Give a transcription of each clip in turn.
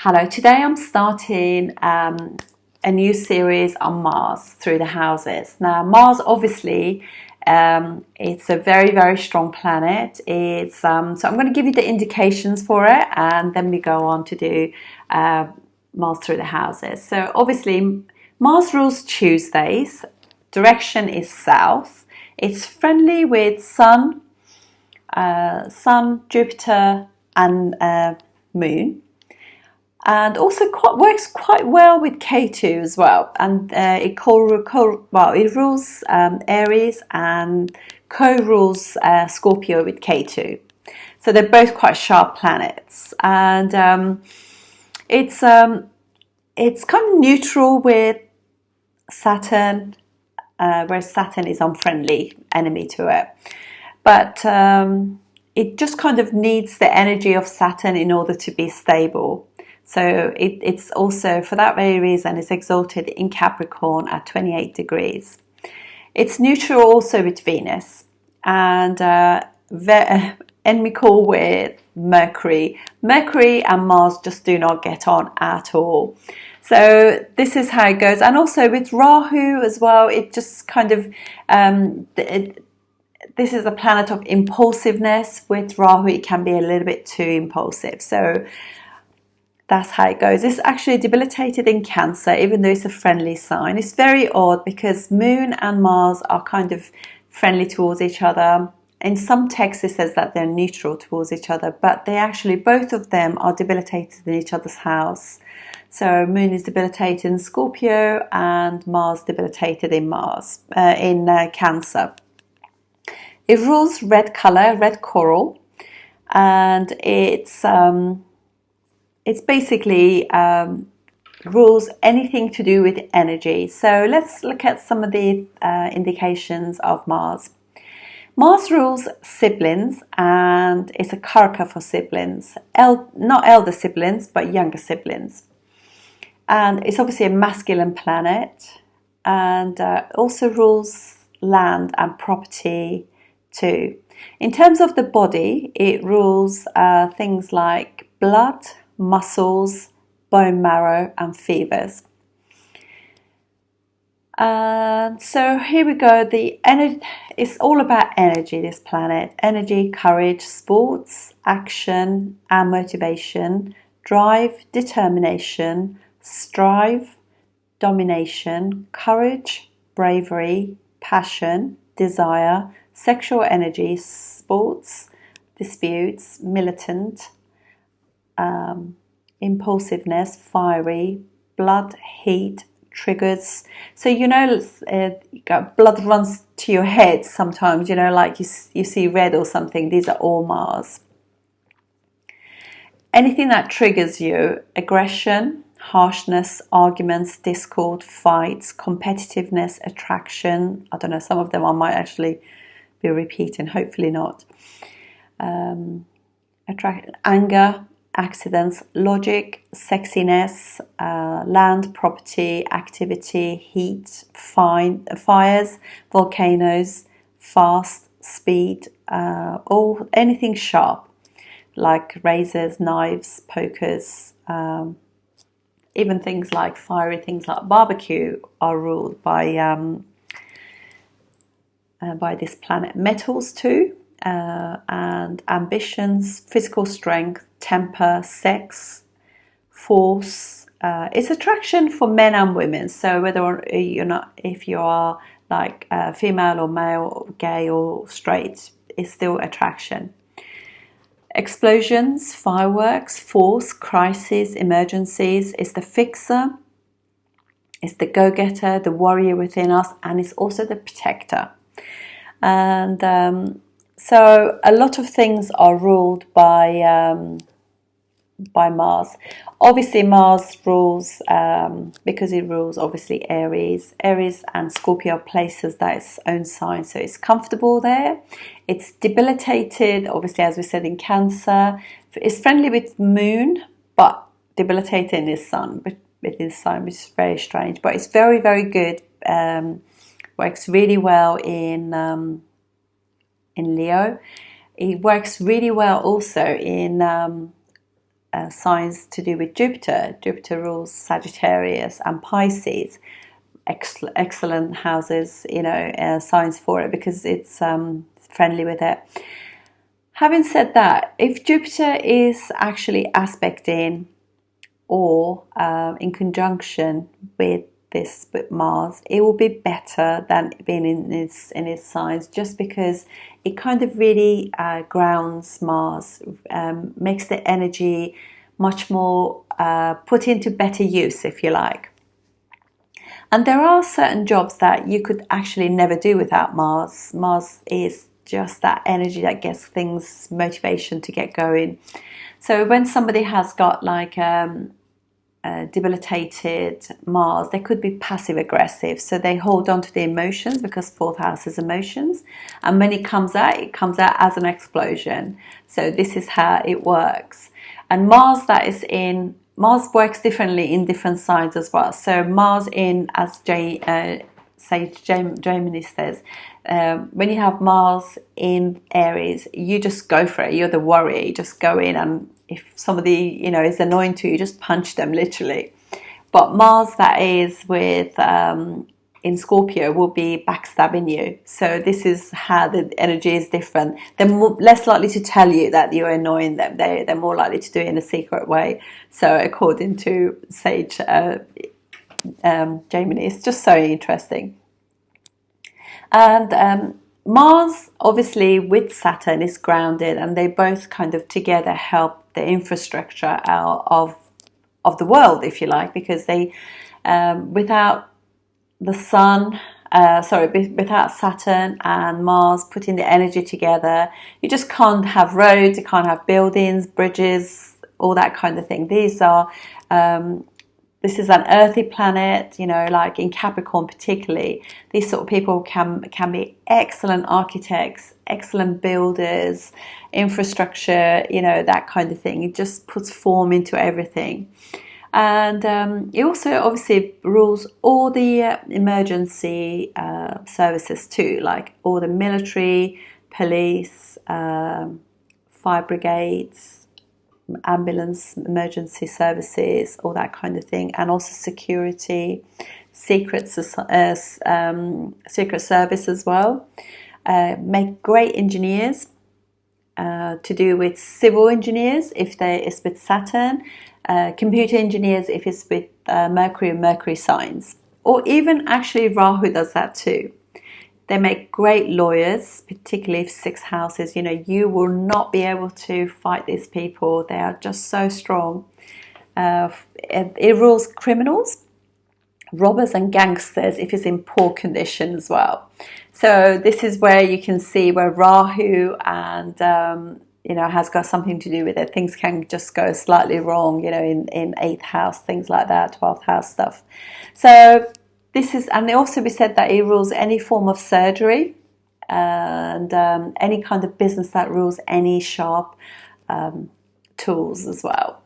Hello, today I'm starting a new series on Mars through the houses. Now, Mars obviously it's a very, very strong planet. It's so I'm going to give you the indications for it, and then we go on to do Mars through the houses. So obviously, Mars rules Tuesdays. Direction is south. It's friendly with Sun, Jupiter, and Moon. And also works quite well with K2 as well, and it rules Aries and co-rules Scorpio with K2. So they're both quite sharp planets, and it's kind of neutral with Saturn, whereas Saturn is unfriendly enemy to it. But it just kind of needs the energy of Saturn in order to be stable. So it's also, for that very reason, it's exalted in Capricorn at 28 degrees. It's neutral also with Venus, and enmical with Mercury. Mercury and Mars just do not get on at all. So this is how it goes. And also with Rahu as well, it just kind of, this is a planet of impulsiveness. With Rahu, it can be a little bit too impulsive. So that's how it goes. It's actually debilitated in Cancer, even though it's a friendly sign. It's very odd because Moon and Mars are kind of friendly towards each other. In some texts it says that they're neutral towards each other, but they actually, both of them are debilitated in each other's house. So Moon is debilitated in Scorpio and Mars debilitated in Cancer. It rules red color, red coral, and it's basically rules anything to do with energy. So let's look at some of the indications of Mars. Mars rules siblings, and it's a karaka for siblings. Not elder siblings, but younger siblings. And it's obviously a masculine planet, and also rules land and property too. In terms of the body, it rules things like blood, muscles, bone marrow, and fevers. So here we go. The energy, it's all about energy, this planet. Energy, courage, sports, action and motivation, drive, determination, strive, domination, courage, bravery, passion, desire, sexual energy, sports, disputes, militant, impulsiveness, fiery, blood, heat, triggers. So blood runs to your head sometimes, like you see red or something. These are all Mars. Anything that triggers you: aggression, harshness, arguments, discord, fights, competitiveness, attraction. I don't know, some of them I might actually be repeating, hopefully not. Anger, accidents, logic, sexiness, land, property, activity, heat, fires, volcanoes, fast, speed, anything sharp, like razors, knives, pokers, even things like fiery things like barbecue are ruled by this planet. Metals too, and ambitions, physical strength, temper, sex, force. It's attraction for men and women. So whether if you are like female or male, gay or straight, it's still attraction. Explosions, fireworks, force, crisis, emergencies. It's the fixer, it's the go-getter, the warrior within us, and it's also the protector. And so a lot of things are ruled by Mars. Obviously Mars rules, because it rules obviously Aries and Scorpio are places that its own sign, so it's comfortable there. It's debilitated, obviously, as we said, in Cancer. It's friendly with Moon, but debilitated in his Sun, which is very strange, but it's very, very good. Works really well in Leo. It works really well also in signs to do with Jupiter. Jupiter rules Sagittarius and Pisces. Excellent houses, signs for it, because it's friendly with it. Having said that, if Jupiter is actually aspecting or in conjunction with Mars, it will be better than being in its signs, just because it kind of really grounds Mars, makes the energy much more put into better use, if you like. And there are certain jobs that you could actually never do without Mars. Mars is just that energy that gets things, motivation to get going. So when somebody has got like debilitated Mars, they could be passive aggressive, so they hold on to the emotions, because fourth house is emotions, and when it comes out as an explosion. So this is how it works. And Mars works differently in different signs as well. So Mars in, as Gemini says, when you have Mars in Aries, you just go for it. You're the warrior. You just go in, and if somebody is annoying to you, just punch them, literally. But Mars that is with in Scorpio will be backstabbing you. So this is how the energy is different. They're less likely to tell you that you're annoying them. They're more likely to do it in a secret way. So according to Sage Gemini, it's just so interesting. And Mars, obviously, with Saturn is grounded, and they both kind of together help the infrastructure of the world, if you like, because they without the Sun, without Saturn and Mars putting the energy together, you just can't have roads, you can't have buildings, bridges, all that kind of thing. This is an earthy planet, like in Capricorn particularly. These sort of people can be excellent architects, excellent builders, infrastructure, that kind of thing. It just puts form into everything. And it also obviously rules all the emergency services too, like all the military, police, fire brigades, ambulance, emergency services, all that kind of thing, and also security, secret service as well. Make great engineers, to do with civil engineers if it's with Saturn, computer engineers if it's with Mercury and Mercury signs, or even actually Rahu does that too. They make great lawyers, particularly if 6 houses. You will not be able to fight these people. They are just so strong. It rules criminals, robbers and gangsters if it's in poor condition as well. So this is where you can see where Rahu and has got something to do with it. Things can just go slightly wrong, in 8th house, things like that, 12th house stuff. So this is, and also we said that it rules any form of surgery and any kind of business that rules any sharp tools as well.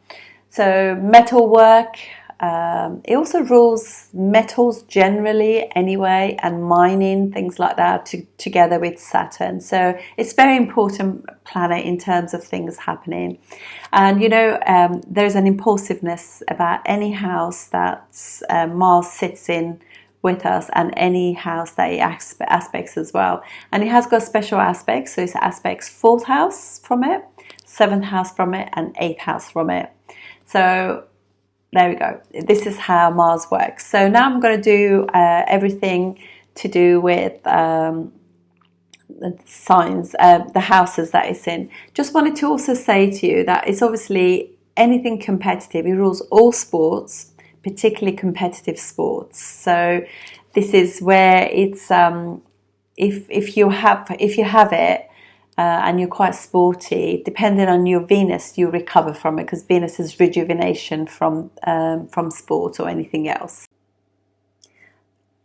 So metal work, it also rules metals generally anyway, and mining, things like that, together with Saturn. So it's very important planet in terms of things happening. And there's an impulsiveness about any house that Mars sits in with us, and any house that it aspects as well. And it has got special aspects, so it aspects 4th house from it, 7th house from it, and 8th house from it. So there we go. This is how Mars works. So now I'm going to do everything to do with the signs, the houses that it's in. Just wanted to also say to you that it's obviously anything competitive. It rules all sports, particularly competitive sports. So this is where it's if you have it and you're quite sporty, depending on your Venus, you recover from it, because Venus is rejuvenation from sport or anything else.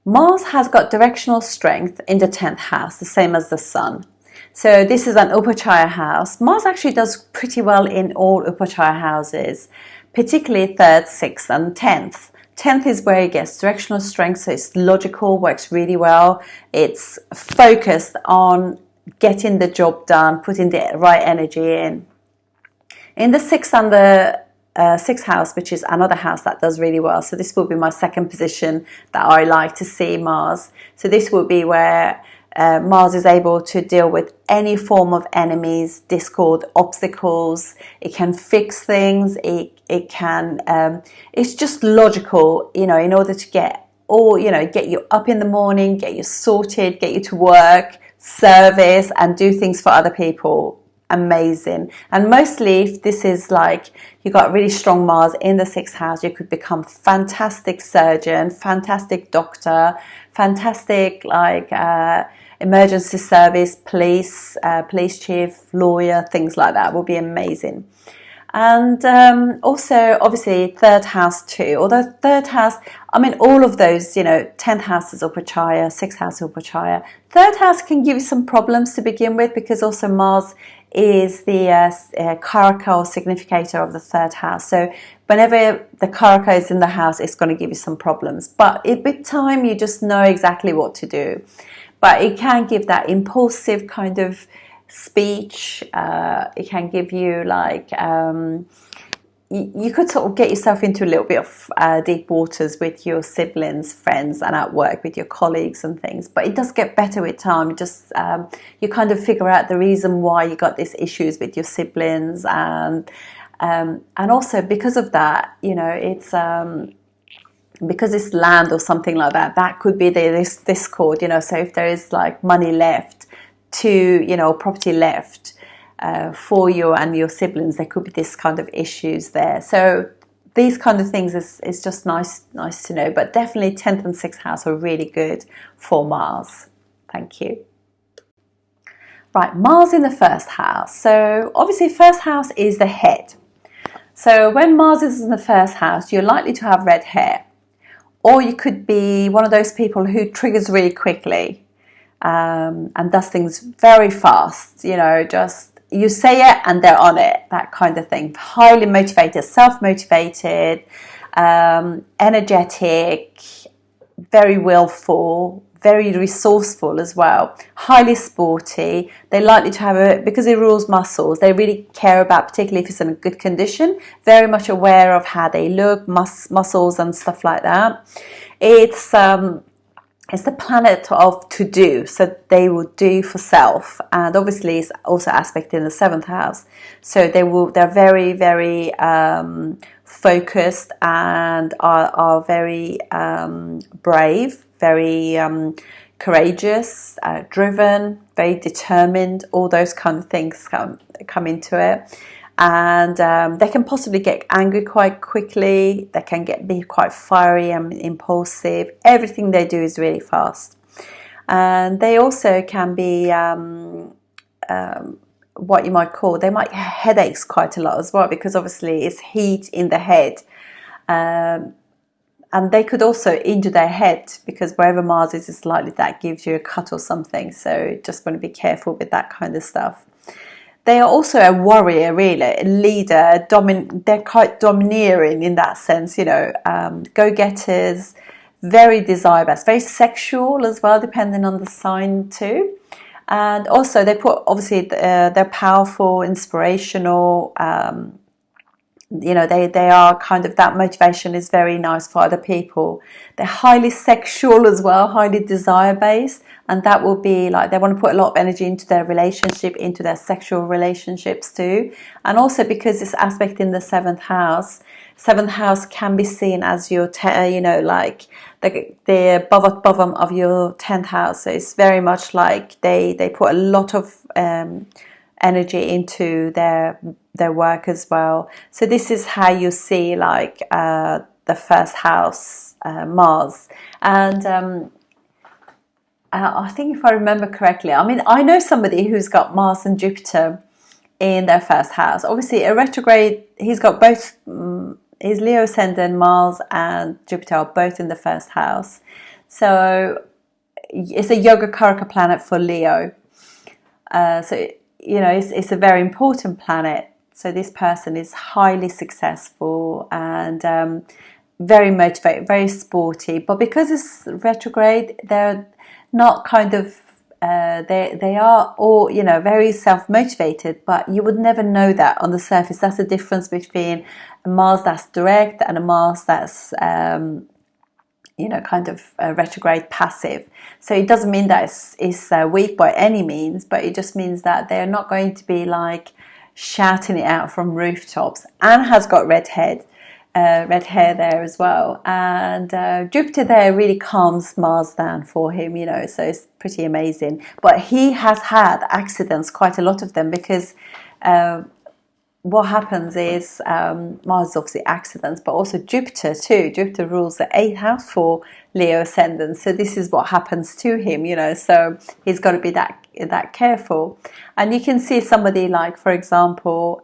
Mars has got directional strength in the 10th house, the same as the Sun. So this is an Upachaya house. Mars actually does pretty well in all Upachaya houses, particularly 3rd, 6th and 10th. 10th is where it gets directional strength, so it's logical, works really well. It's focused on getting the job done, putting the right energy in. In the 6th and the sixth house, which is another house that does really well. So this will be my second position that I like to see Mars. So this will be where Mars is able to deal with any form of enemies, discord, obstacles. It can fix things. It can. It's just logical, in order to get you up in the morning, get you sorted, get you to work, service, and do things for other people. Amazing. And mostly, if this is like you got really strong Mars in the sixth house, you could become fantastic surgeon, fantastic doctor, fantastic emergency service, police chief, lawyer, things like that. Will be amazing. And also, obviously, third house too. Although third house, all of those, 10th house is Upachaya, sixth house is Upachaya. Third house can give you some problems to begin with, because also Mars is the Karaka or significator of the third house. So whenever the Karaka is in the house, it's going to give you some problems. But with time, you just know exactly what to do. But it can give that impulsive kind of speech. It can give you you could sort of get yourself into a little bit of deep waters with your siblings, friends, and at work with your colleagues and things. But it does get better with time. You kind of figure out the reason why you got these issues with your siblings, and also because of that, it's because it's land or something like that. That could be this discord. So if there is money left property left for you and your siblings, there could be this kind of issues there. So these kind of things is just nice to know. But definitely 10th and 6th house are really good for Mars. Thank you. Right, Mars in the first house. So obviously first house is the head. So when Mars is in the first house, you're likely to have red hair. Or you could be one of those people who triggers really quickly. And does things very fast, just you say it and they're on it, that kind of thing. Highly motivated, self-motivated, energetic, very willful, very resourceful as well, highly sporty. They're likely to have because it rules muscles, they really care about, particularly if it's in a good condition, very much aware of how they look, muscles and stuff like that. It's the planet of to do, so they will do for self, and obviously it's also aspect in the 7th house. So they're very, very focused and are very brave, very courageous, driven, very determined. All those kind of things come into it. And they can possibly get angry quite quickly. They can be quite fiery and impulsive. Everything they do is really fast. And they also can be what you might call, they might have headaches quite a lot as well, because obviously it's heat in the head. And they could also injure their head, because wherever Mars is, it's likely that gives you a cut or something. So just want to be careful with that kind of stuff. They are also a warrior, really, a leader. They're quite domineering in that sense, go-getters, very desire-based, very sexual as well, depending on the sign too. And also they they're powerful, inspirational. They are kind of, that motivation is very nice for other people. They're highly sexual as well, highly desire-based. And that will be they want to put a lot of energy into their relationship, into their sexual relationships too. And also because this aspect in the 7th house can be seen as your, the bottom of your 10th house. So it's very much like they put a lot of energy into their work as well. So this is how you see the first house, Mars. And I think if I remember correctly, I know somebody who's got Mars and Jupiter in their first house. Obviously, a retrograde, he's got both, his Leo ascendant, Mars and Jupiter are both in the first house. So it's a Yoga Karaka planet for Leo. It's a very important planet. So this person is highly successful and very motivated, very sporty. But because it's retrograde, they're not kind of they are all, you know, very self-motivated, but you would never know that on the surface. That's the difference between a Mars that's direct and a Mars that's you know, kind of retrograde passive. So it doesn't mean that it's weak by any means, but it just means that they're not going to be like shouting it out from rooftops. Anne has got red hair there as well, and Jupiter there really calms Mars down for him, you know, so it's pretty amazing. But he has had accidents, quite a lot of them, because what happens is Mars is obviously accidents, but also Jupiter too. Jupiter rules the 8th house for Leo ascendant, so this is what happens to him, you know, so he's got to be that careful. And you can see somebody like, for example,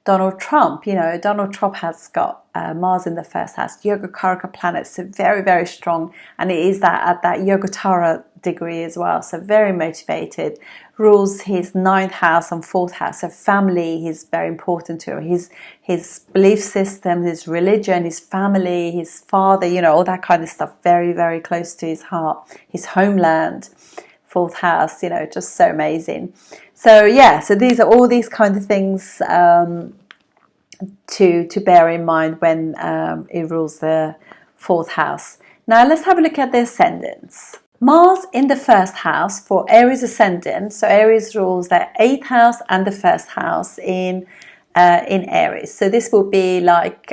Donald Trump. You know, Donald Trump has got Mars in the 1st house, Yogacaraka planet, so very, very strong, and it is that at that Yogatara degree as well, so very motivated. Rules his 9th house and 4th house, so family is very important to him. His belief system, his religion, his family, his father, you know, all that kind of stuff, very, very close to his heart. His homeland, 4th house, you know, just so amazing. So yeah, so these are all these kind of things to bear in mind when it rules the 4th house. Now let's have a look at the ascendants. Mars in the 1st house for Aries ascendant. So Aries rules the 8th house and the 1st house in Aries. So this will be like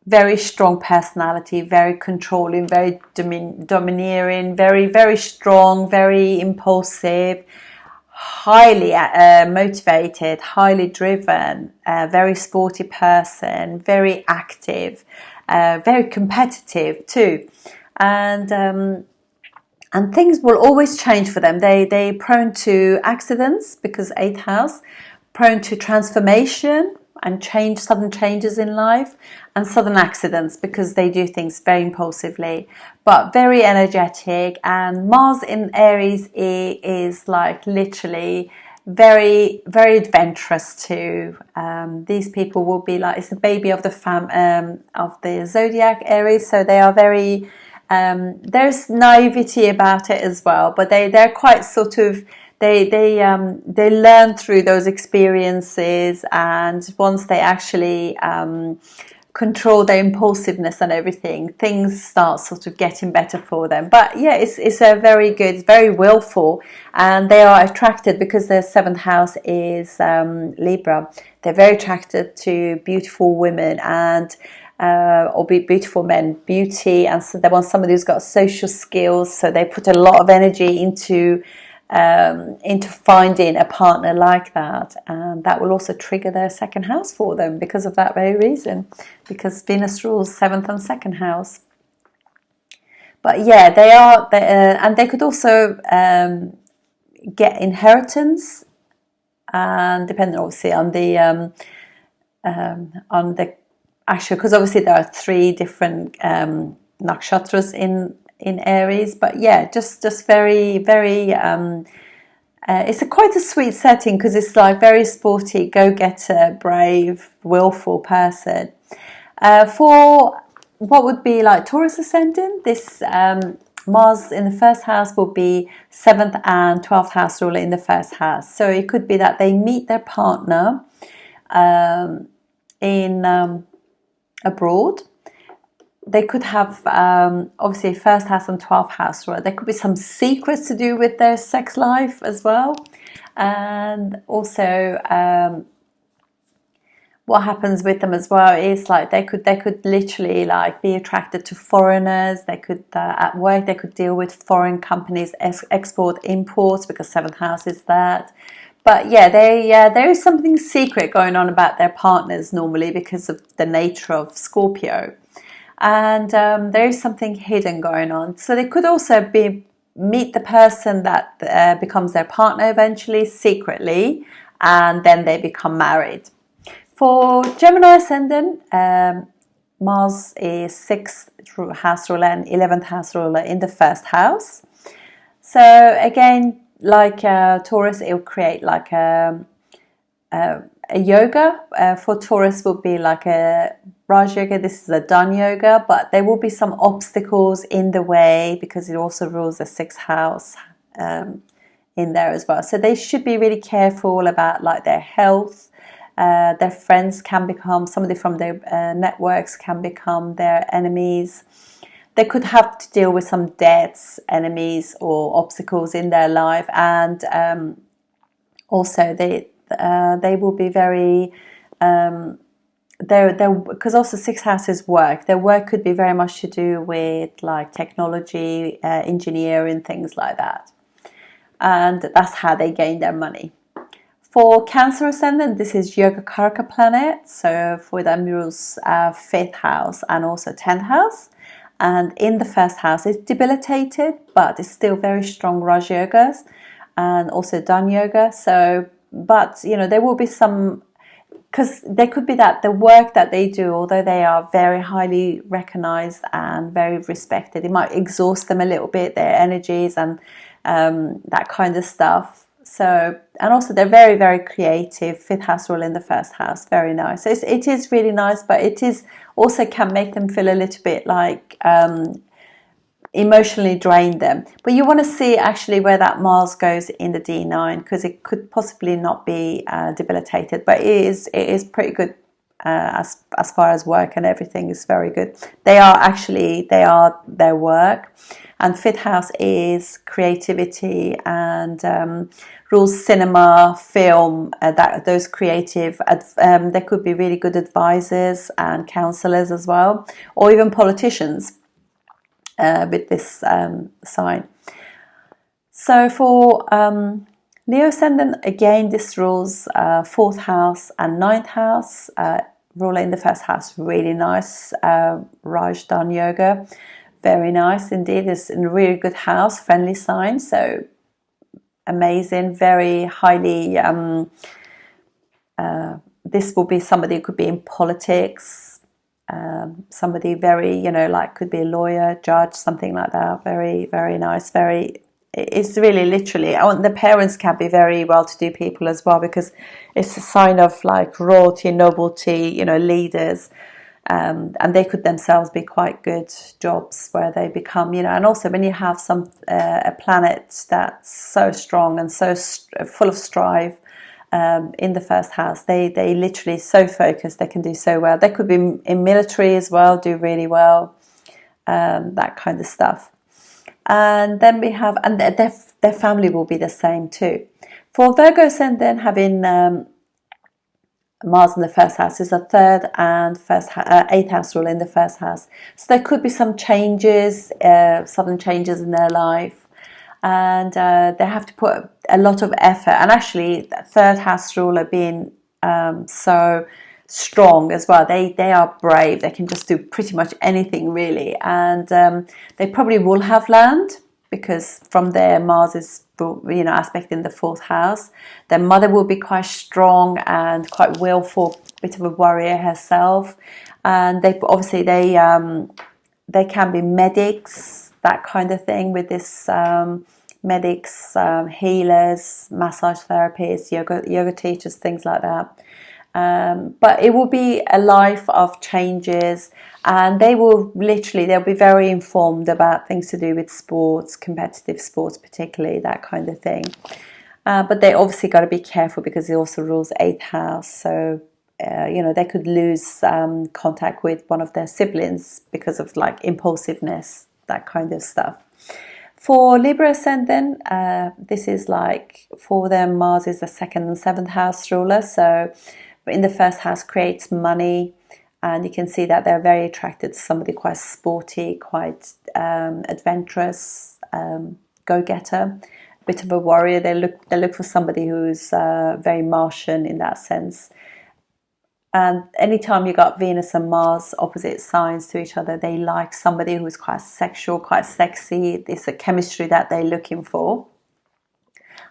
very strong personality, very controlling, very domineering, very, very strong, very impulsive, highly motivated, highly driven, very sporty person, very active, very competitive too. And things will always change for them. They're prone to accidents because 8th house, prone to transformation and sudden changes in life, and sudden accidents because they do things very impulsively, but very energetic. And Mars in Aries is like literally very, very adventurous too. These people will be like, it's the baby of the zodiac, Aries, so they are very there's naivety about it as well, but they're quite sort of they learn through those experiences, and once they actually control their impulsiveness and everything, things start sort of getting better for them. But yeah, it's a very good, very willful, and they are attracted because their 7th house is Libra. They're very attracted to beautiful women and or beautiful men, beauty, and so they want somebody who's got social skills, so they put a lot of energy into finding a partner like that, and that will also trigger their 2nd house for them because of that very reason, because Venus rules 7th and 2nd house. But yeah, they are, and they could also get inheritance, and depending obviously on the actually, because obviously there are 3 different nakshatras in Aries, but yeah, just very, very it's quite a sweet setting because it's like very sporty, go-getter, brave, willful person. For what would be like Taurus ascendant, this Mars in the 1st house will be 7th and 12th house ruler in the 1st house, so it could be that they meet their partner in abroad. They could have obviously 1st house and 12th house, right? There could be some secrets to do with their sex life as well. And also what happens with them as well is like they could literally like be attracted to foreigners. They could at work they could deal with foreign companies, export imports, because 7th house is that. But yeah, there is something secret going on about their partners normally because of the nature of Scorpio. And there is something hidden going on. So they could also meet the person that becomes their partner eventually, secretly, and then they become married. For Gemini ascendant, Mars is 6th house ruler and 11th house ruler in the 1st house. So again, like Taurus, it will create like a yoga. For Taurus will be like a Raj yoga. This is a Dhan yoga, but there will be some obstacles in the way because it also rules the 6th house in there as well. So they should be really careful about like their health. Their friends can become, somebody from their networks can become their enemies. They could have to deal with some debts, enemies, or obstacles in their life, and also they will be very because also sixth house is work. Their work could be very much to do with like technology, engineering, things like that, and that's how they gain their money. For Cancer ascendant, this is Yogacaraka planet, so for them rules 5th house and also 10th house. And in the first house, it's debilitated, but it's still very strong Raj Yogas and also Dhan Yoga. So, but you know, there will be some, because there could be that the work that they do, although they are very highly recognized and very respected, it might exhaust them a little bit, their energies and that kind of stuff. So, and also they're very, very creative. 5th house rule in the first house, very nice. So it is really nice, but it is also can make them feel a little bit like emotionally drain them. But you want to see actually where that Mars goes in the D9, because it could possibly not be debilitated, but it is pretty good as far as work and everything is very good. They are their work. And 5th house is creativity and rules cinema, film, those creative. There could be really good advisors and counselors as well, or even politicians with this sign. So for Leo ascendant, again, this rules 4th house and 9th house. Ruler in the first house, really nice. Raj Dhan Yoga. Very nice indeed. It's in a really good house, friendly sign, so amazing, very highly. This will be somebody who could be in politics, somebody very, you know, like could be a lawyer, judge, something like that. Very, very nice. It's really literally, the parents can be very well-to-do people as well, because it's a sign of like royalty, nobility, you know, leaders. And they could themselves be quite good jobs where they become, you know, and also when you have a planet that's so strong and so full of strive in the first house, they literally so focused, they can do so well. They could be in military as well, do really well, that kind of stuff. And then we have, and their family will be the same too. For Virgo ascendant, having Mars in the first house is a 3rd and 8th house rule in the first house. So there could be some changes, sudden changes in their life, and they have to put a lot of effort. And actually, that 3rd house ruler being so strong as well, they are brave. They can just do pretty much anything really, and they probably will have land, because from their Mars is, you know, aspect in the 4th house. Their mother will be quite strong and quite willful, bit of a warrior herself, and they can be medics, that kind of thing, with this medics, healers, massage therapists, yoga teachers, things like that. But it will be a life of changes, and they'll be very informed about things to do with sports, competitive sports particularly, that kind of thing. But they obviously got to be careful, because it also rules 8th house, so you know, they could lose contact with one of their siblings because of like impulsiveness, that kind of stuff. For Libra ascendant, this is like, for them Mars is the 2nd and 7th house ruler, so in the first house creates money, and you can see that they're very attracted to somebody quite sporty, quite adventurous, go-getter, a bit of a warrior. They look for somebody who's very Martian in that sense. And anytime you got Venus and Mars opposite signs to each other, they like somebody who's quite sexual, quite sexy. It's a chemistry that they're looking for,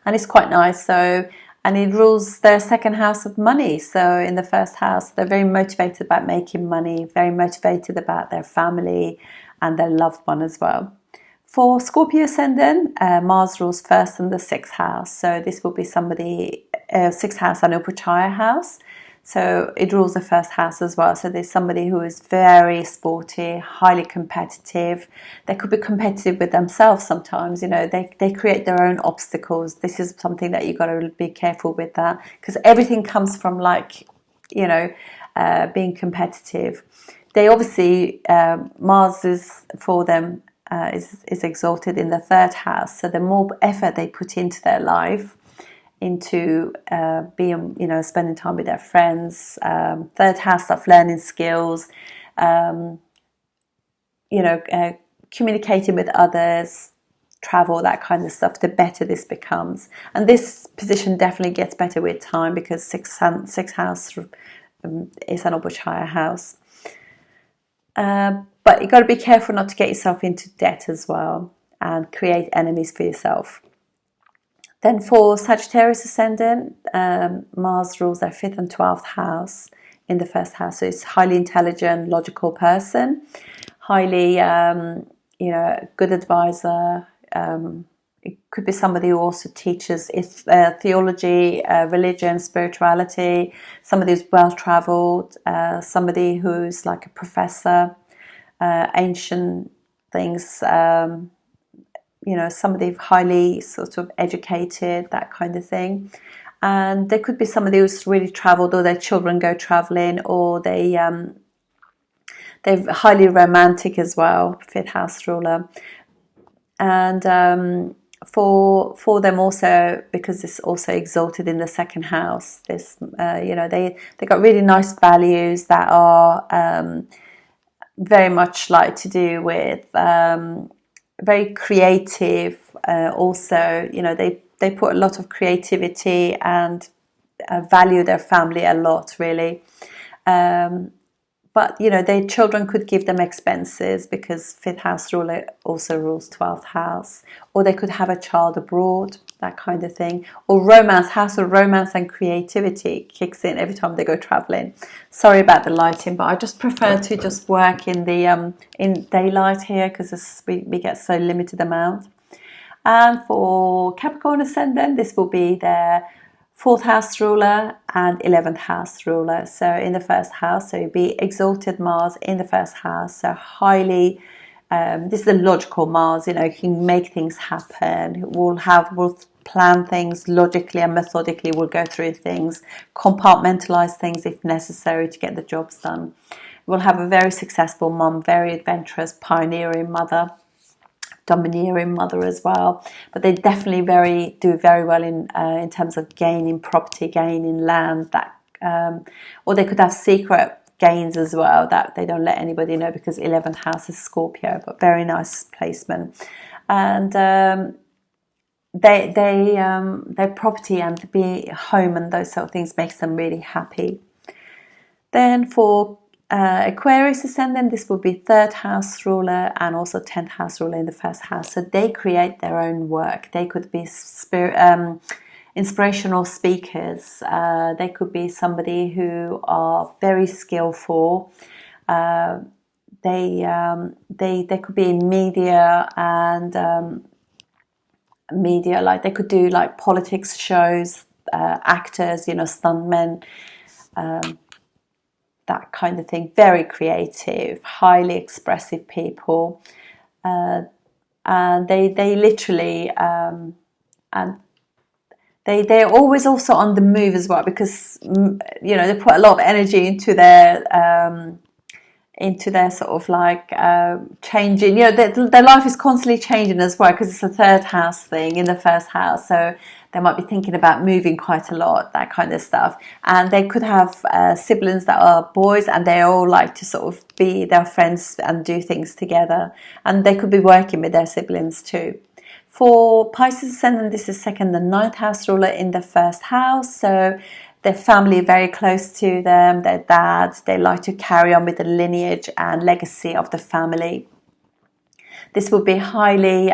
and it's quite nice. So, and it rules their 2nd house of money. So in the first house, they're very motivated about making money, very motivated about their family and their loved one as well. For Scorpio ascendant, Mars rules 1st and the 6th house. So this will be somebody, 6th house and Upachaya house. So it rules the first house as well. So there's somebody who is very sporty, highly competitive. They could be competitive with themselves sometimes. They create their own obstacles. This is something that you got to be careful with, that, because everything comes from being competitive. They obviously, Mars is for them, is exalted in the third house. So the more effort they put into their life, into being, spending time with their friends, third house stuff, learning skills, communicating with others, travel, that kind of stuff, the better this becomes. And this position definitely gets better with time, because sixth house is an Upachaya house. But you've got to be careful not to get yourself into debt as well and create enemies for yourself. Then for Sagittarius ascendant, Mars rules their 5th and 12th house in the first house. So it's highly intelligent, logical person, highly, good advisor. It could be somebody who also teaches theology, religion, spirituality, somebody who's well-traveled, somebody who's like a professor, ancient things, somebody highly sort of educated, that kind of thing. And there could be somebody who's really traveled, or their children go traveling, or they're highly romantic as well, 5th house ruler. And for them also, because it's also exalted in the 2nd house, this they got really nice values that are very much like to do with very creative. Also, they put a lot of creativity and value their family a lot, really. But their children could give them expenses, because 5th house ruler also rules 12th house, or they could have a child abroad, that kind of thing. Or house of romance and creativity kicks in every time they go traveling. Sorry about the lighting, but I just prefer to just work in the in daylight here, because we get so limited amount. And for Capricorn ascendant, this will be their 4th house ruler and 11th house ruler. So in the first house, so you'll be exalted Mars in the first house. So highly, this is a logical Mars. He can make things happen. We'll plan things logically and methodically. We'll go through things, compartmentalize things if necessary to get the jobs done. We'll have a very successful mum, very adventurous, pioneering mother, domineering mother as well. But they definitely do very well in terms of gaining property, gaining land, that or they could have secret gains as well that they don't let anybody know, because 11th house is Scorpio. But very nice placement. And their property and be home and those sort of things makes them really happy. Then for Aquarius ascendant, this will be 3rd house ruler and also 10th house ruler in the first house. So they create their own work. They could be inspirational speakers. They could be somebody who are very skillful. They could be in media and media, like they could do like politics shows, actors, stuntmen. That kind of thing. Very creative, highly expressive people, and they literally and they're always also on the move as well, because they put a lot of energy into their sort of like changing. Their life is constantly changing as well, because it's a 3rd house thing in the first house. So they might be thinking about moving quite a lot, that kind of stuff. And they could have siblings that are boys, and they all like to sort of be their friends and do things together. And they could be working with their siblings too. For Pisces ascendant, this is 2nd and 9th house ruler in the first house. So their family very close to them, their dad, they like to carry on with the lineage and legacy of the family. This will be highly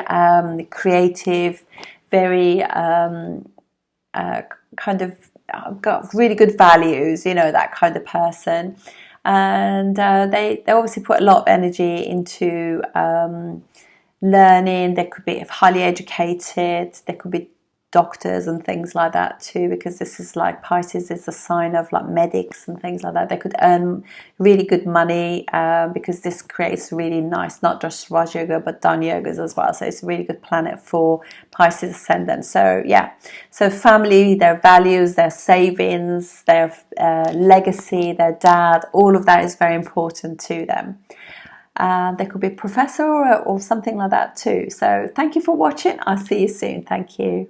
creative, very kind of got really good values, that kind of person. And they obviously put a lot of energy into learning. They could be highly educated. They could be doctors and things like that too, because this is like Pisces is a sign of like medics and things like that. They could earn really good money because this creates really nice, not just Raj Yoga, but Dan Yogas as well. So it's a really good planet for Pisces ascendant. So yeah, so family, their values, their savings, their legacy, their dad, all of that is very important to them. They could be a professor or something like that too. So thank you for watching. I'll see you soon. Thank you.